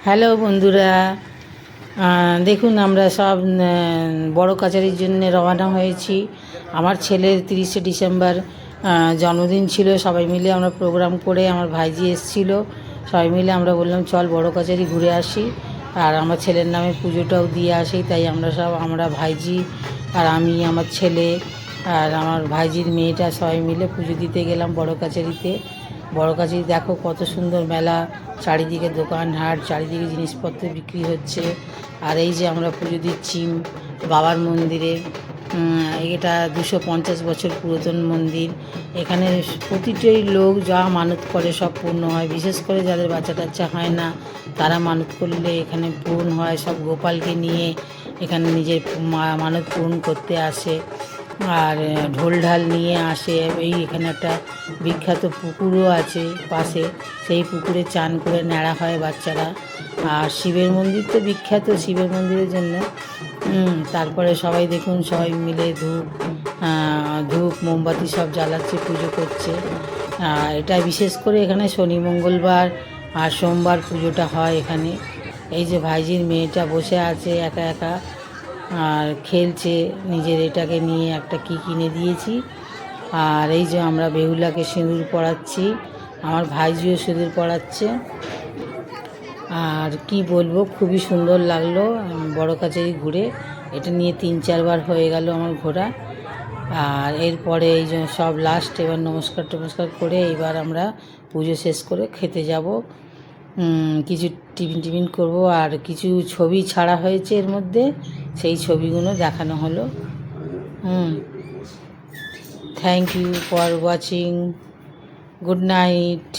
Hello বন্ধুরা, দেখুন আমরা সব বড় কাচারির জন্য রওনা হয়েছি। আমার ছেলের 30শে ডিসেম্বর জন্মদিন ছিল। সবাই মিলে আমরা প্রোগ্রাম করে, আমার ভাইজি এসেছিল, সবাই মিলে আমরা বললাম চল বড় কাচারি ঘুরে আসি আর আমার ছেলের নামে পুজোটাও দিয়ে আসি। তাই আমরা ভাইজি আর আমি, আমার ছেলে আর আমার ভাইজির মেয়েটা সবাই মিলে পুজো দিতে গেলাম বড় কাচারিতে। বড় কাচারি দেখো কত সুন্দর মেলা, চারিদিকে দোকান হাট, চারিদিকে জিনিসপত্র বিক্রি হচ্ছে। আর এই যে আমরা পুজো দিচ্ছি বাবার মন্দিরে। এটা 250 বছর পুরাতন মন্দির। এখানে প্রতিটি লোক যা মানত করে সব পূর্ণ হয়। বিশেষ করে যাদের বাচ্চা টাচ্চা হয় না, তারা মানত করলে এখানে পূরণ হয়। সব গোপালকে নিয়ে এখানে নিজের মানত পূরণ করতে আসে আর ঢোল ঢাল নিয়ে আসে। এখানে একটা বিখ্যাত পুকুরও আছে পাশে, সেই পুকুরে চান করে নেড়া হয় বাচ্চারা। আর শিবের মন্দির তো বিখ্যাত শিবের মন্দিরের জন্য। তারপরে সবাই দেখুন, সবাই মিলে ধূপ মোমবাতি সব জ্বালাচ্ছে, পুজো করছে। এটা বিশেষ করে এখানে শনি মঙ্গলবার আর সোমবার পুজোটা হয় এখানে। এই যে ভাইজির মেয়েটা বসে আছে একা একা আর খেলছে নিজের এটাকে নিয়ে। একটা কি কিনে দিয়েছি। আর এই যে আমরা বেহুলাকে সিঁদুর পরাচ্ছি, আমার ভাইজিও সিঁদুর পরাচ্ছে। আর কি বলবো, খুবই সুন্দর লাগলো বড় কাচারি ঘুরে। এটা নিয়ে 3-4 বার হয়ে গেল আমার ঘোরা। আর এরপরে এই যে সব লাস্ট, এবার নমস্কার টমস্কার করে এবার আমরা পুজো শেষ করে খেতে যাব। কিছু টিফিন করব আর কিছু ছবি ছাড়া হয়েছে এর মধ্যে, সেই ছবিগুলো দেখানো হলো। Thank you for watching. Good night.